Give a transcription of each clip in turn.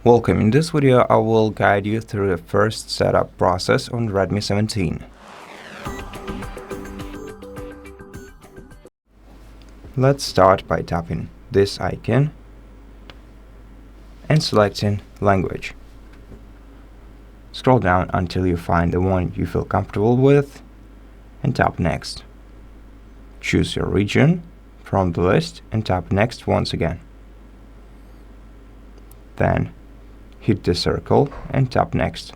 Welcome. In this video, I will guide you through the first setup process on Redmi 17. Let's start by tapping this icon and selecting language. Scroll down until you find the one you feel comfortable with and tap Next. Choose your region from the list and tap Next once again. Then hit the circle and tap Next.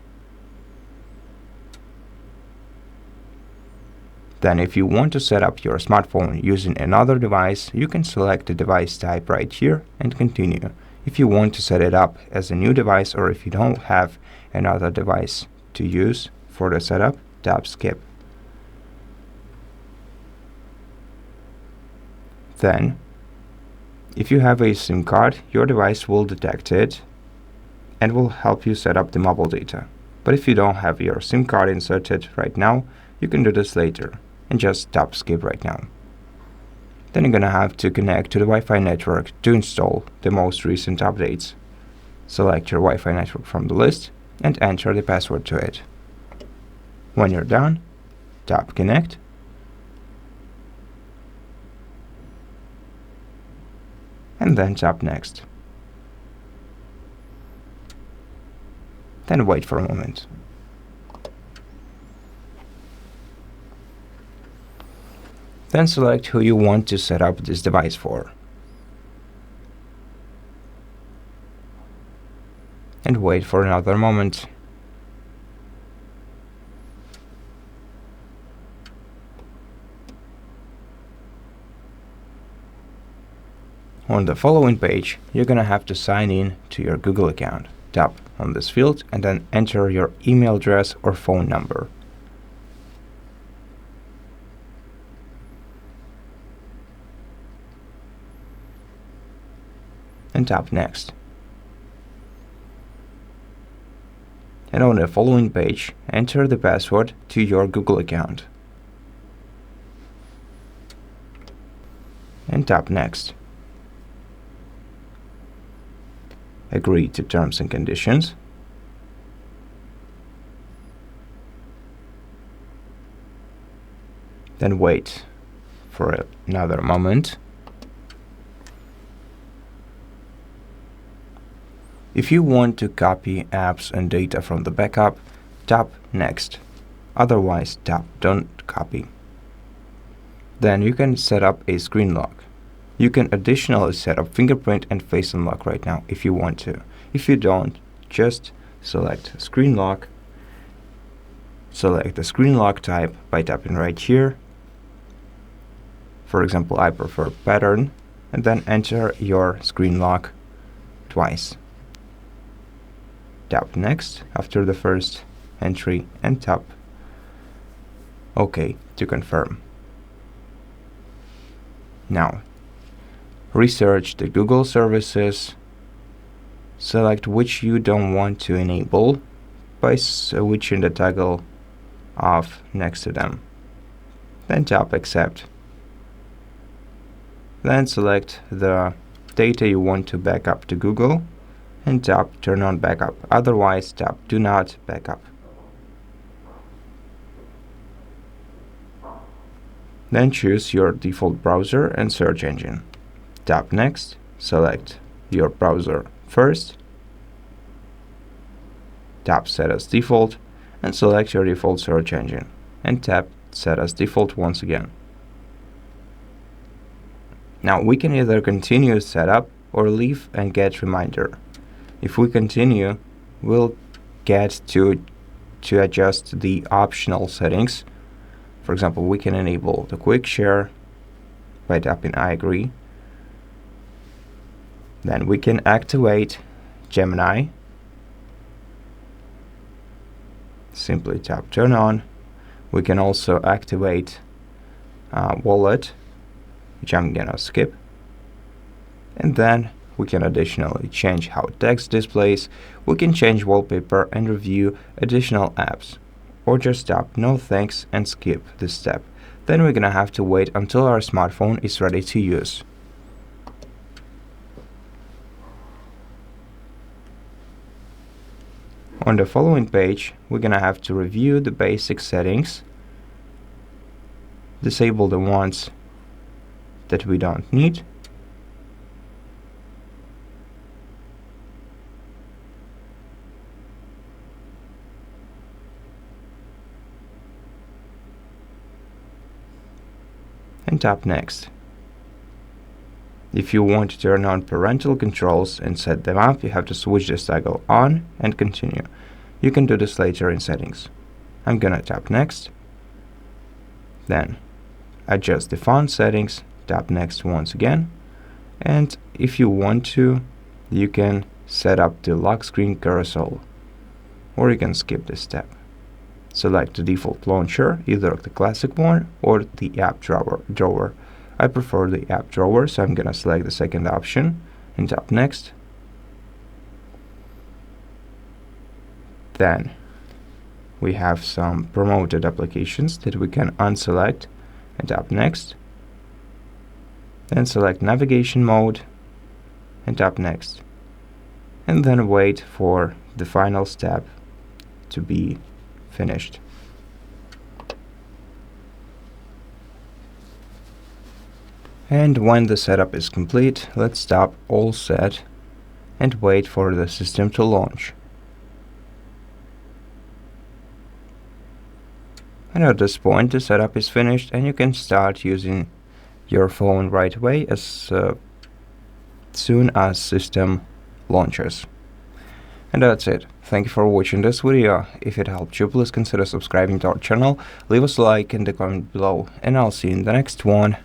Then if you want to set up your smartphone using another device, you can select the device type right here and continue. If you want to set it up as a new device, or if you don't have another device to use for the setup, tap Skip. Then, if you have a SIM card, your device will detect it and will help you set up the mobile data. But if you don't have your SIM card inserted right now, you can do this later and just tap Skip right now. Then you're gonna have to connect to the Wi-Fi network to install the most recent updates. Select your Wi-Fi network from the list and enter the password to it. When you're done, tap Connect. And then tap Next. Then wait for a moment. Then select who you want to set up this device for. And wait for another moment. On the following page, you're gonna have to sign in to your Google account. Tap on this field and then enter your email address or phone number. And tap Next. And on the following page, enter the password to your Google account. And tap Next. Agree to terms and conditions. Then wait for another moment. If you want to copy apps and data from the backup, tap Next. Otherwise, tap Don't Copy. Then you can set up a screen lock. You can additionally set up fingerprint and face unlock right now if you want to. If you don't, just select screen lock. Select the screen lock type by tapping right here. For example, I prefer pattern, and then enter your screen lock twice. Tap Next after the first entry and tap OK to confirm. Now, research the Google services, select which you don't want to enable by switching the toggle off next to them. Then tap Accept. Then select the data you want to back up to Google and tap Turn on Backup. Otherwise, tap Do Not Backup. Then choose your default browser and search engine. Tap Next, select your browser first, tap Set as Default, and select your default search engine, and tap Set as Default once again. Now we can either continue setup or leave and get reminder. If we continue, we'll get to adjust the optional settings. For example, we can enable the quick share by tapping I agree. Then we can activate Gemini. Simply tap Turn on. We can also activate Wallet, which I'm gonna skip. And then we can additionally change how text displays. We can change wallpaper and review additional apps. Or just tap No Thanks and skip this step. Then we're gonna have to wait until our smartphone is ready to use. On the following page, we're gonna have to review the basic settings, disable the ones that we don't need, and tap Next. If you want to turn on parental controls and set them up, you have to switch this toggle on and continue. You can do this later in settings. I'm gonna tap Next. Then adjust the font settings, tap Next once again. And if you want to, you can set up the lock screen carousel, or you can skip this step. Select the default launcher, either the classic one or the app drawer. I prefer the app drawer, so I'm gonna select the second option and tap Next. Then we have some promoted applications that we can unselect and tap Next. Then select navigation mode and tap Next. And then wait for the final step to be finished. And when the setup is complete, let's tap All Set and wait for the system to launch. And at this point, the setup is finished and you can start using your phone right away as soon as system launches. And that's it. Thank you for watching this video. If it helped you, please consider subscribing to our channel, leave us a like in the comment below, and I'll see you in the next one.